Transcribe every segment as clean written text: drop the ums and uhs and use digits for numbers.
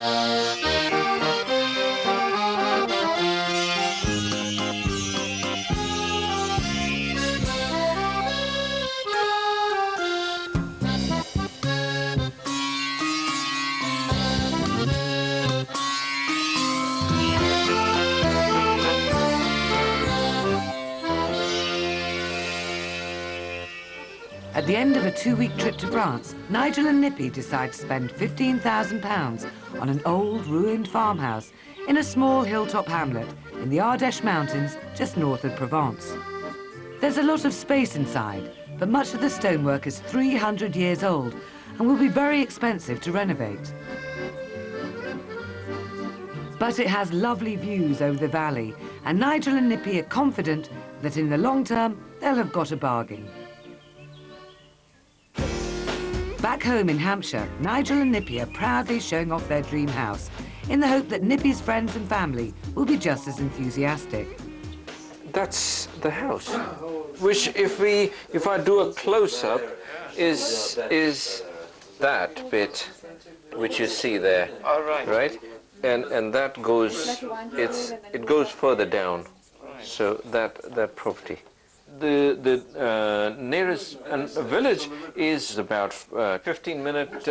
At the end of a 2-week trip to France, Nigel and Nippy decide to spend £15,000 on an old, ruined farmhouse in a small hilltop hamlet in the Ardèche Mountains just north of Provence. There's a lot of space inside, but much of the stonework is 300 years old and will be very expensive to renovate. But it has lovely views over the valley, and Nigel and Nippy are confident that in the long term, they'll have got a bargain. Back home in Hampshire, Nigel and Nippy are proudly showing off their dream house in the hope that Nippy's friends and family will be just as enthusiastic. That's the house, which if I do a close-up is that bit which you see there, right? And that goes, it goes further down, so that property. The nearest village is about 20-minute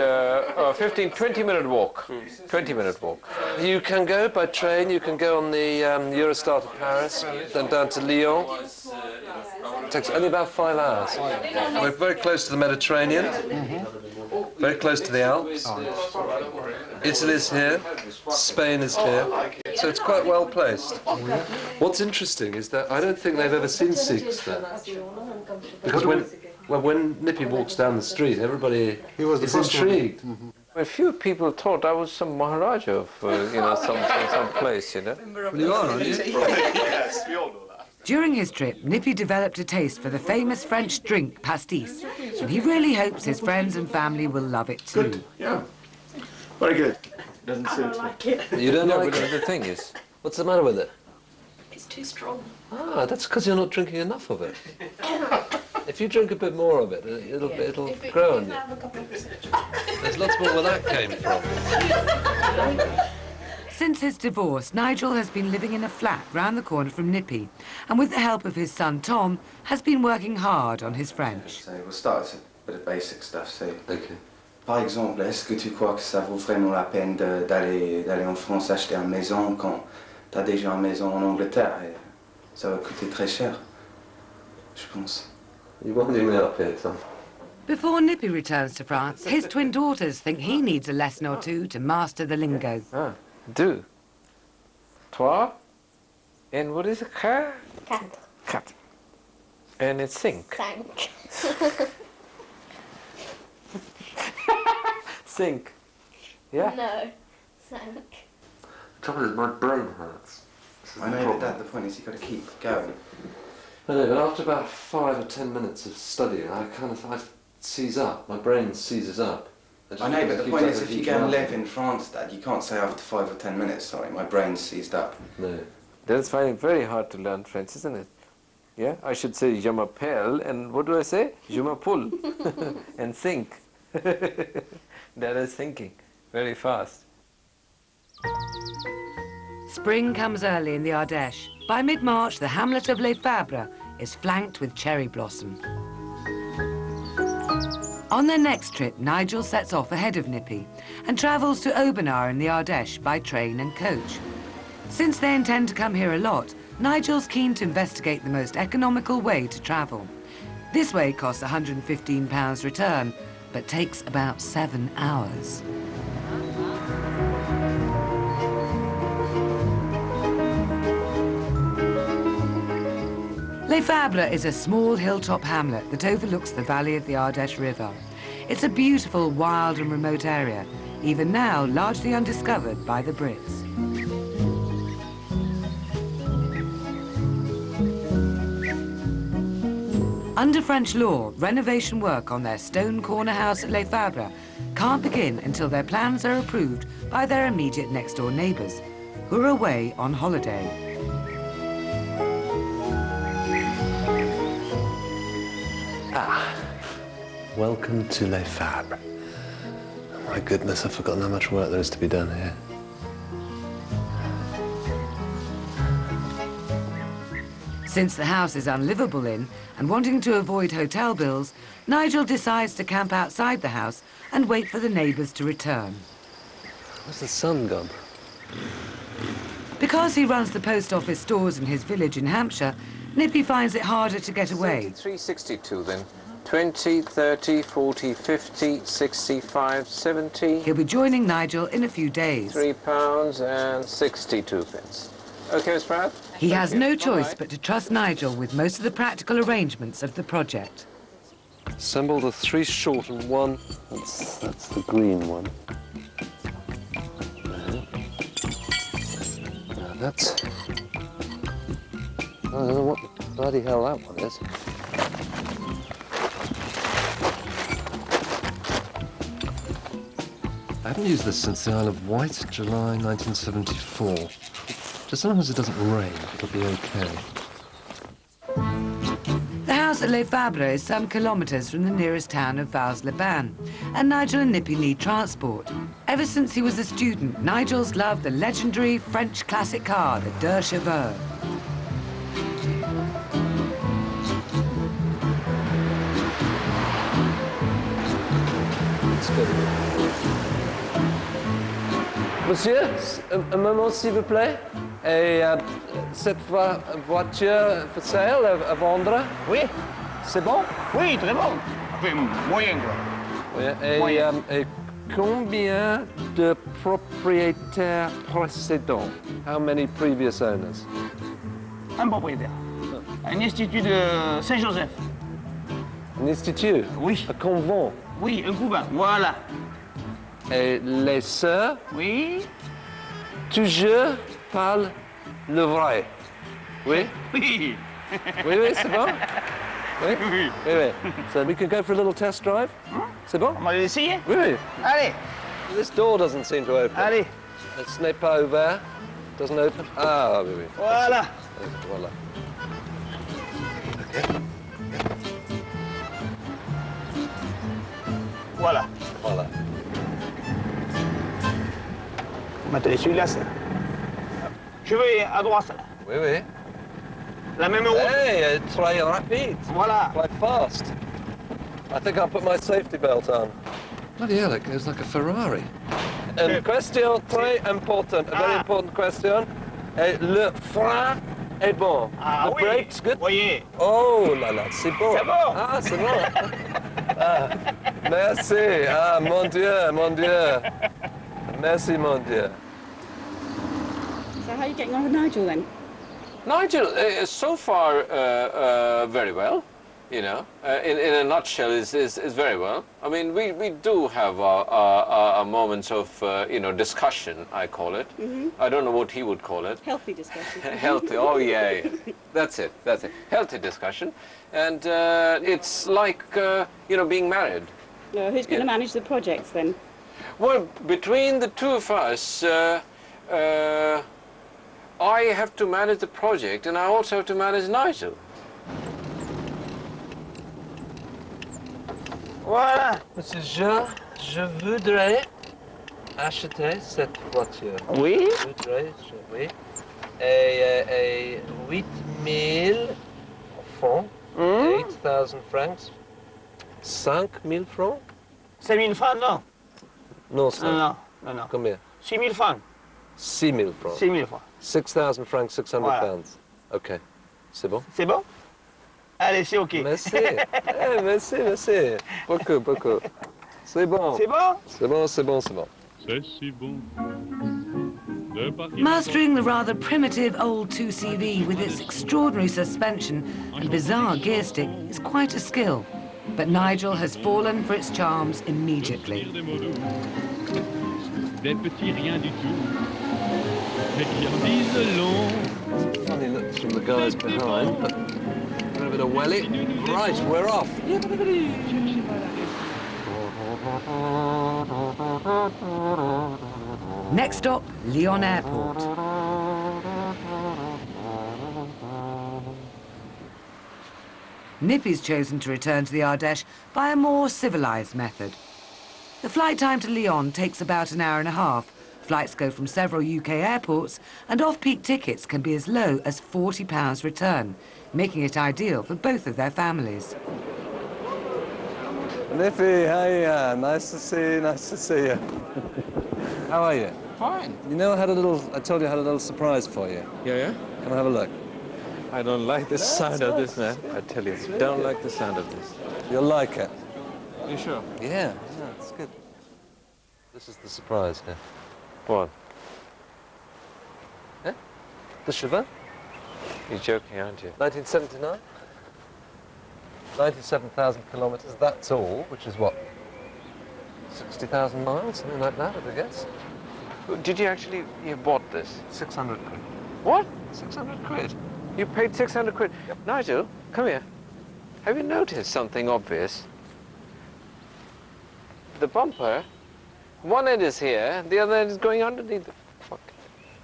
walk. 20-minute walk. You can go by train. You can go on the Eurostar to Paris, then down to Lyon. It takes only about 5 hours. We're very close to the Mediterranean. Very close to the Alps. Italy's here. Spain is here. So it's quite well placed. What's interesting is that I don't think they've ever seen Sikhs there. Because when Nippy walks down the street, everybody is intrigued. A few people thought I was some Maharaja of, some place, you know. Well, you are, aren't you? Yes, we all know that. During his trip, Nippy developed a taste for the famous French drink, pastis, and he really hopes his friends and family will love it too. Good, yeah. Very good. Doesn't suit like it. You don't know, but the thing is, what's the matter with it? It's too strong. Ah, that's because you're not drinking enough of it. If you drink a bit more of it, it'll grow on you. There's lots more where that came from. Since his divorce, Nigel has been living in a flat round the corner from Nippy, and with the help of his son Tom, has been working hard on his French. So we'll start with a bit of basic stuff. So, Okay. par exemple, est-ce que tu crois que ça vaut vraiment la peine d'aller en France acheter une maison quand tu as déjà une maison en Angleterre et ça va coûter très cher, je pense. You winding me up here, Tom. Before Nippy returns to France, his twin daughters think he needs a lesson or two to master the lingo. Ah, deux, trois, and what is it? Quatre. Quatre. And it's sink. Thank. Sink. Yeah? No. Thank. The trouble is, my brain hurts. I know, but Dad, the point is you've got to keep going. I know, but after about 5 or 10 minutes of studying, I seize up. My brain seizes up. I know, but the point is if you go and live in France, Dad, you can't say after 5 or 10 minutes, sorry, my brain's seized up. No. That's finding it very hard to learn French, isn't it? Yeah? I should say je m'appelle, and what do I say? Je m'appelle. And think. That is thinking very fast. Spring comes early in the Ardèche. By mid-March, the hamlet of Les Fabres is flanked with cherry blossom. On their next trip, Nigel sets off ahead of Nippy and travels to Aubenas in the Ardèche by train and coach. Since they intend to come here a lot, Nigel's keen to investigate the most economical way to travel. This way costs £115 return, but takes about 7 hours. Les Fabres is a small hilltop hamlet that overlooks the valley of the Ardèche River. It's a beautiful, wild and remote area, even now largely undiscovered by the Brits. Under French law, renovation work on their stone corner house at Les Fabres can't begin until their plans are approved by their immediate next-door neighbours, who are away on holiday. Ah, welcome to Les Fabres. My goodness, I've forgotten how much work there is to be done here. Since the house is unlivable in, and wanting to avoid hotel bills, Nigel decides to camp outside the house and wait for the neighbours to return. Where's the sun gone? Because he runs the post office stores in his village in Hampshire, Nippy finds it harder to get away. 362 then. 20, 30, 40, 50, 65, 70. He'll be joining Nigel in a few days. £3 and 62 pence. OK, Miss Pratt? He has no choice but to trust Nigel with most of the practical arrangements of the project. Assemble the 3 short and 1. That's the green one. Now that's... I don't know what the bloody hell that one is. I haven't used this since the Isle of Wight, July 1974. Just as long as it doesn't rain, it'll be okay. The house at Les Fabres is some kilometres from the nearest town of Vals-les-Bains, and Nigel and Nippy need transport. Ever since he was a student, Nigel's loved the legendary French classic car, the Deux Chevaux. Let's go. Monsieur, un moment s'il vous plaît. Et cette voiture for sale, à vendre? Oui, C'est bon? oui, très bon. Enfin, moyen, quoi. Oui, et combien de propriétaires précédents? How many previous owners? Un propriétaire. Un institut de Saint-Joseph. Un institut? Oui. Un convent? Oui, un couvent, voilà. Et les sœurs? Oui, Toujours parlent le vrai? Oui? oui. Oui, oui, c'est bon? Oui? Oui. Oui, oui. So we can go for a little test drive? C'est bon? On va l'essayer? Oui, oui. Allez, This door doesn't seem to open. allez, Ce n'est pas ouvert. Doesn't open. Ah, oui, oui. voilà. Voilà. Voilà. Voilà. Maintenant, celui-là, ça. Je vais à droite, là. Oui, oui. La même route. Hey, très rapide. Voilà. Quite fast. I think I'll put my safety belt on. Bloody hell, it goes like a Ferrari. Question très important, a very important question. Le frein est bon. Ah The oui. brake's good. Voyez. Oh là là, c'est bon. C'est bon. Ah, c'est bon. Ah, merci. Ah, mon Dieu, mon Dieu. Merci, mon Dieu. So how are you getting on with Nigel then? Nigel, so far, very well. You know, in a nutshell, is very well. I mean, we do have our moments of you know, discussion, I call it. I don't know what he would call it. Healthy discussion. Healthy. Oh yeah, yeah. That's it. That's it. Healthy discussion, and it's like you know, being married. Who's going to manage the projects then? Well, between the two of us, I have to manage the project, and I also have to manage Nigel. Voilà. Monsieur Jean, je voudrais acheter cette voiture. Oui. Je voudrais, oui. Et 8 000 francs, 8,000 francs, 5 000 francs? 5 000 francs, non. Non, c'est... Non, non, non, non. Combien? 6 000 francs. 6 000 francs. 6 000 francs. 6,000 francs, 600 Voilà. pounds. OK. C'est bon? C'est bon? Allez, c'est OK. Merci. Merci, merci. Beaucoup, beaucoup. C'est bon. C'est bon? C'est bon, c'est bon, c'est bon. C'est si bon de partir. Mastering the rather primitive old 2CV with its extraordinary suspension and bizarre gear stick is quite a skill. But Nigel has fallen for its charms immediately. Des mots doux, des petits rien du tout, mais qui en disent long. Funny looks from the guys behind, but a bit of welly. Right, we're off. Next stop, Lyon Airport. Nippy's chosen to return to the Ardèche by a more civilised method. The flight time to Lyon takes about an hour and a half. Flights go from several UK airports, and off-peak tickets can be as low as £40 return, making it ideal for both of their families. Nippy, hi, nice to see you, nice to see you. How are you? Fine. You know, I told you I had a little surprise for you. Yeah? Come have a look. I don't like the sound of this, man. I tell you, don't like the sound of this. You'll like it. You sure? Yeah, it's good. This is the surprise here. What? Eh? The Cheval? You're joking, aren't you? 1979? 97,000 kilometres, that's all, which is what? 60,000 miles, something like that, I guess. Did you actually, you bought this? 600 quid. What? 600 quid? You paid 600 quid? Yep. Nigel, come here. Have you noticed something obvious? The bumper, one end is here, the other end is going underneath the fuck.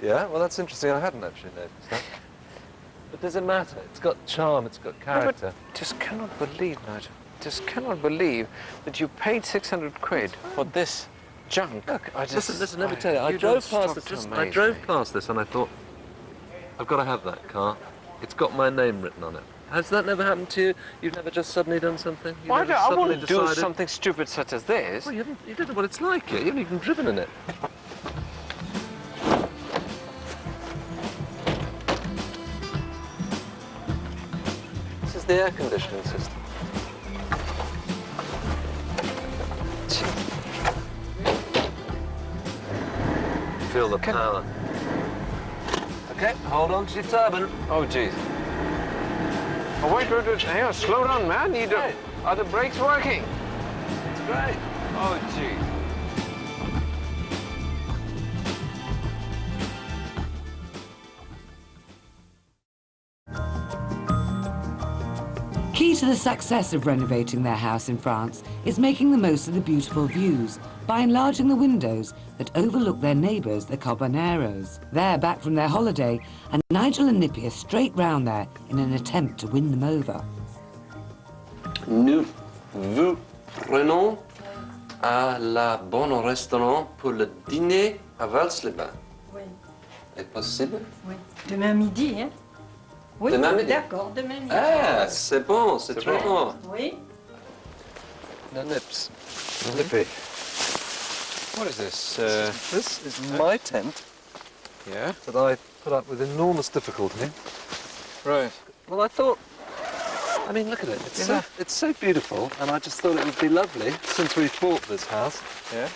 Yeah, well, that's interesting. I hadn't actually noticed that. But does it matter? It's got charm, it's got character. No, but just cannot believe, Nigel, just cannot believe that you paid 600 quid for this junk. Look, listen, let me tell you, I drove past this and I thought, I've got to have that car. It's got my name written on it. Has that never happened to you? You've never just suddenly done something? I wouldn't do something stupid such as this. Well, you don't know what it's like yet. You haven't even driven in it. This is the air conditioning system. Feel the power. Okay, hold on to your turban. Oh, jeez. Oh, wait, hang on, slow down, man. You don't... Are the brakes working? It's great. Oh, jeez. Key to the success of renovating their house in France is making the most of the beautiful views by enlarging the windows that overlook their neighbours, the Carboneros. They're back from their holiday, and Nigel and Nippy are straight round there in an attempt to win them over. Nous vous prenons à la bonne restaurant pour le dîner à Vals-les-Bains. Oui. Est possible? Oui. Demain midi, hein? Oui. Demain midi? D'accord, demain midi. Ah, c'est bon, c'est très bon. Oui. Now, Nips, Nippy. What is this? This is my tent. Yeah? That I put up with enormous difficulty. Right. Well, I thought, I mean, look at it. It's so beautiful, and I just thought it would be lovely, since we bought this house, Yeah?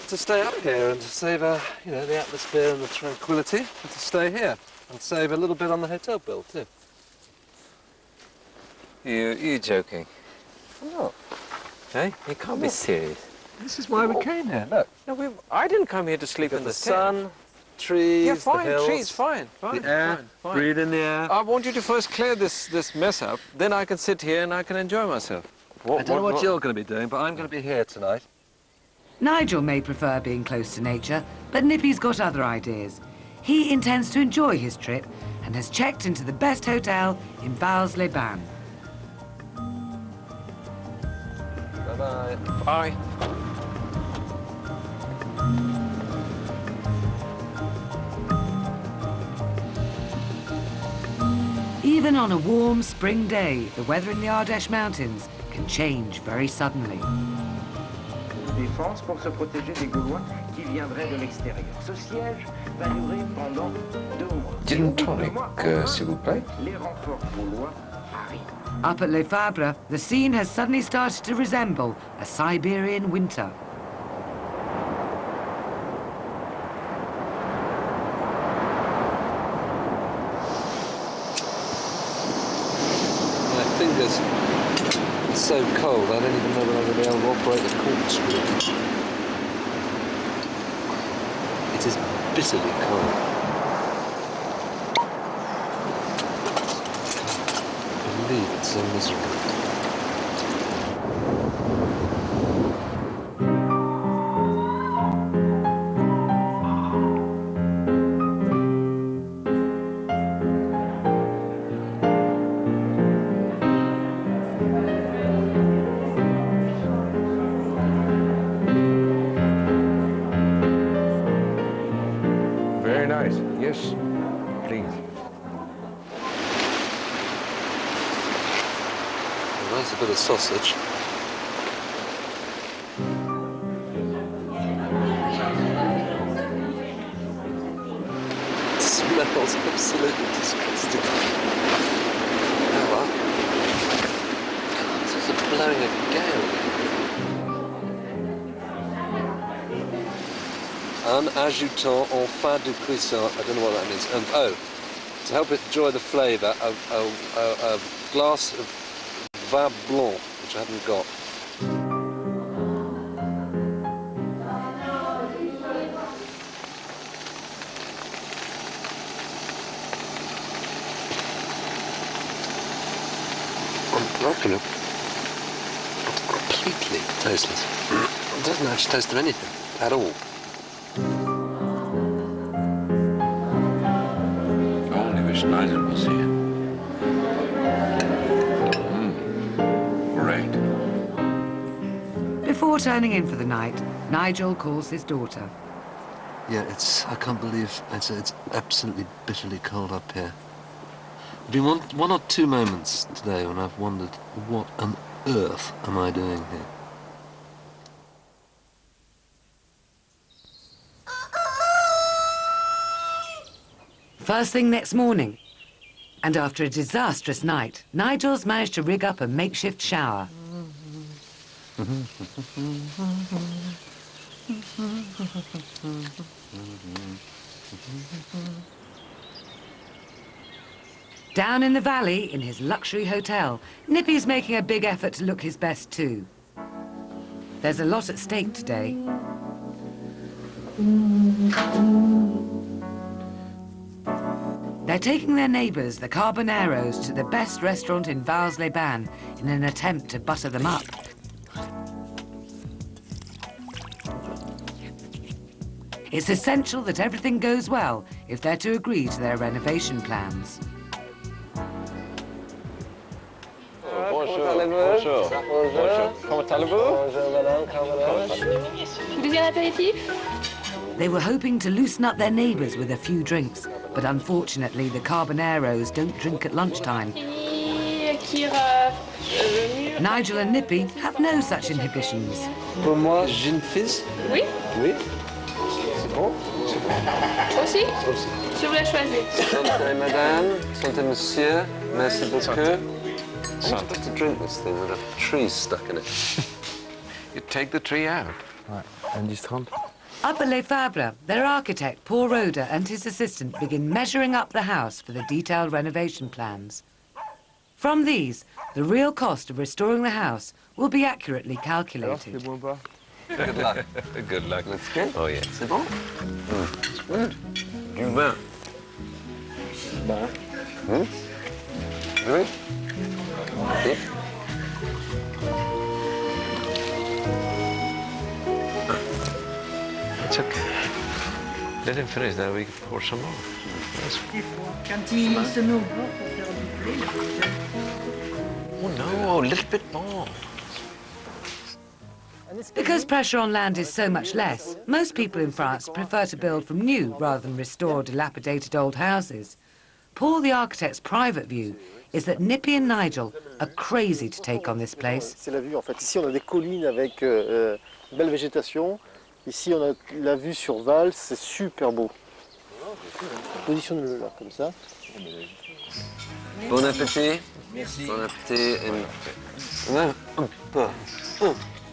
to stay up here and to savour, you know, the atmosphere and the tranquility, and to stay here and save a little bit on the hotel bill too. You're joking. I'm not. Hey? You can't be serious. This is why we came here. Look, No, I didn't come here to sleep in the the sun, trees, Yeah, fine, the hills, trees, fine, the air, fine. breathe in the air. I want you to first clear this mess up, then I can sit here and I can enjoy myself. I don't know what you're going to be doing, but I'm going to be here tonight. Nigel may prefer being close to nature, but Nippy's got other ideas. He intends to enjoy his trip and has checked into the best hotel in Vals-les-Bains. Bye-bye. Bye. Even on a warm spring day, the weather in the Ardèche Mountains can change very suddenly. Défense pour se protéger des Gaulois qui viendraient de l'extérieur. Ce siège va durer pendant 2 mois. Gin tonic, s'il vous plaît. Les renforts gaulois arrivent. Up at Les Fabres, the scene has suddenly started to resemble a Siberian winter. My fingers are so cold, I don't even know whether I'm going to be able to operate the corkscrew. It is bitterly cold. I believe it's so miserable. Very nice. Yes, please. Nice bit of sausage. It smells absolutely disgusting. Oh well. It's just blowing a gale. Un ajoutant en fin de cuisson. I don't know what that means. Oh, to help it enjoy the flavour, a glass of vin blanc, which I haven't got. Broccoli, it's completely tasteless. It doesn't actually taste of anything at all. I only wish Nigel was here. Great. Before turning in for the night, Nigel calls his daughter. Yeah, I can't believe, it's absolutely bitterly cold up here. There's been one or two moments today when I've wondered, what on earth am I doing here? First thing next morning, and after a disastrous night, Nigel's managed to rig up a makeshift shower. Down in the valley, in his luxury hotel, Nippy's making a big effort to look his best too. There's a lot at stake today. They're taking their neighbours, the Carboneros, to the best restaurant in Vals-les-Bains in an attempt to butter them up. It's essential that everything goes well if they're to agree to their renovation plans. Bonjour. Bonjour. Bonjour. Comment allez-vous? Bonjour, madame. Vous désirez un apéritif? They were hoping to loosen up their neighbours with a few drinks, but unfortunately the Carboneros don't drink at lunchtime. Nigel and Nippy have no such inhibitions. Pour moi, gin fizz? Oui. Oui. C'est bon? Aussi? Aussi. Je vous la choisis. Santé, madame. Santé, monsieur. Merci beaucoup. I'm supposed to drink this thing with a tree stuck in it. You take the tree out. Right, and Up at Les Fabres, their architect, Paul Roder, and his assistant begin measuring up the house for the detailed renovation plans. From these, the real cost of restoring the house will be accurately calculated. Good luck. Good luck. That's good. Oh, yeah. C'est bon? It's good. Du vin. Oui? Okay. It's okay. Let him finish, then we can pour some more. Quand il se met au bord pour faire du blé, Oh no, a little bit more. Because pressure on land is so much less, most people in France prefer to build from new rather than restore dilapidated old houses. Paul, the architect's private view is that Nippy and Nigel are crazy to take on this place. C'est la vue en fait. Ici on a des collines avec une belle végétation. Ici on a la vue sur Val, c'est super beau. Positionne-le là comme ça. Bon appétit. Merci. Bon appétit.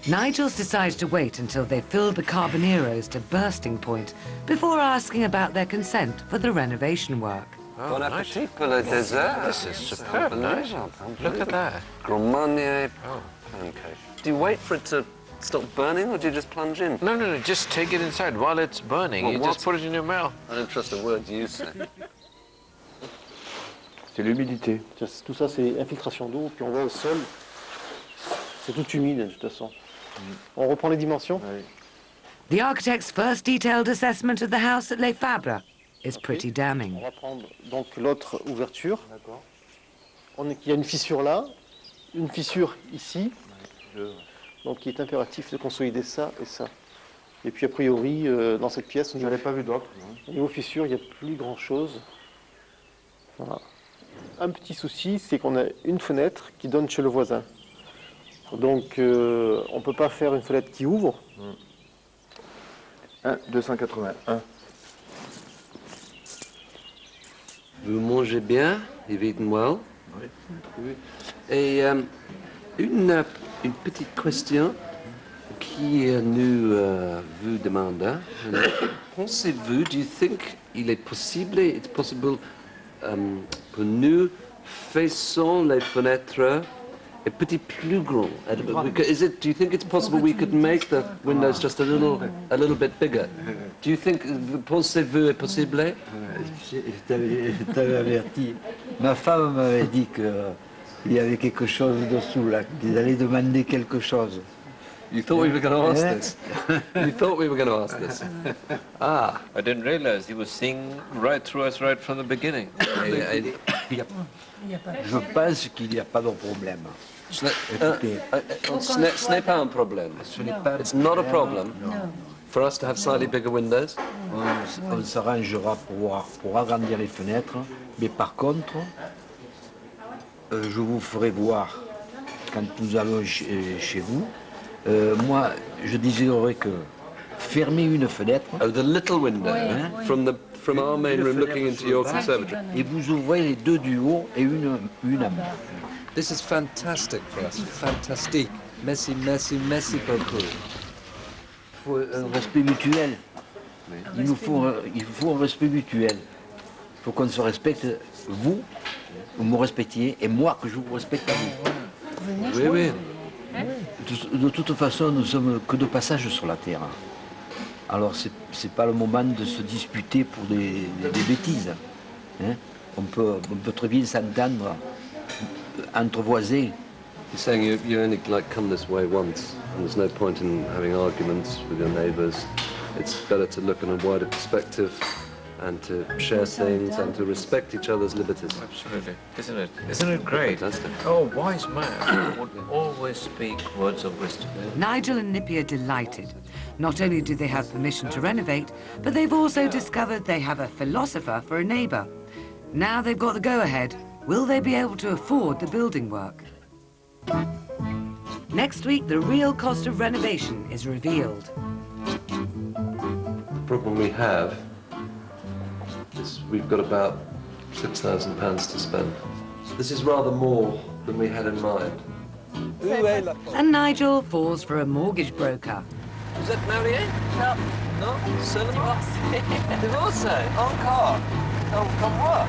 Nigel's decided to wait until they filled the Carboneros to bursting point before asking about their consent for the renovation work. Oh, Bon appétit pour le dessert. This is superb, nice. Look at that. Grand Marnier pancake. Do you wait for it to stop burning, or do you just plunge in? No, no, no, just take it inside while it's burning. Well, you what? just put it in your mouth. I don't trust a word you say. C'est l'humidité. Tout ça c'est infiltration d'eau, puis on va au sol. C'est tout humide de toute façon. On reprend les dimensions. The architect's first detailed assessment of the house at Les Fabres is pretty damning. On va prendre donc l'autre ouverture. Il y a une fissure là, une fissure ici. Donc il est impératif de consolider ça et ça. Et puis a priori, dans cette pièce, Je n'avais pas vu d'autres. niveau fissure, il n'y a plus grand chose. Voilà. Un petit souci, c'est qu'on a une fenêtre qui donne chez le voisin. Donc on ne peut pas faire une fenêtre qui ouvre. 281. Vous mangez bien, you've eaten well. Oui. Et une petite question qui nous vous demande. Pensez-vous, do you think il est possible, it's possible pour nous faisons les fenêtres a petit plus grand? Do you think it's possible we could make the windows just a little bit bigger? Do you think, pensez-vous est possible? Je t'avais averti. Ma femme m'avait dit qu'il y avait quelque chose dessous là, qu'ils allaient demander quelque chose. You thought we were going to ask this? You thought we were going to ask this? Ah. I didn't realize he was seeing right through us right from the beginning. Je pense qu'il n'y a pas de problème. Ce n'est pas un problème. It's not a problem for us to have slightly bigger windows. On s'arrangera pour agrandir les fenêtres, mais par contre, je vous ferai voir quand nous allons chez vous. Moi, je désirerais que fermer une fenêtre. Oh, the little window from our main room looking into your conservatory. Et vous ouvrez les deux du haut et une en bas. This is fantastic for us. Fantastique. Merci beaucoup. Il faut un respect mutuel. Il faut un respect mutuel. Il faut qu'on se respecte, vous me respectiez, et moi que je vous respecte à vous. Oui, oui. De toute façon, nous sommes que de passage sur la terre. Alors, c'est pas le moment de se disputer pour des bêtises. Hein? On peut très bien s'entendre entre voisins. You're saying you only come this way once, and there's no point in having arguments with your neighbours. It's better to look in a wider perspective and to share things and to respect each other's liberties. Absolutely. Isn't it? Isn't it great? Fantastic. Oh, wise man would always speak words of wisdom. Nigel and Nippy are delighted. Not only do they have permission to renovate, but they've also discovered they have a philosopher for a neighbour. Now they've got the go-ahead. Will they be able to afford the building work? Next week, the real cost of renovation is revealed. The problem we have is we've got about £6,000 to spend. This is rather more than we had in mind. And Nigel falls for a mortgage broker. Vous êtes marié? Non. Non? Seulement? Divorcé? Encore? Comme moi?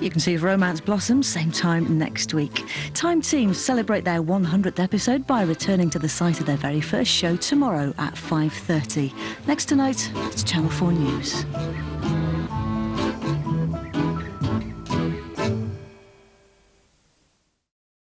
You can see if Romance blossoms same time next week. Time Teams celebrate their 100th episode by returning to the site of their very first show tomorrow at 5:30. Next tonight, it's Channel 4 News.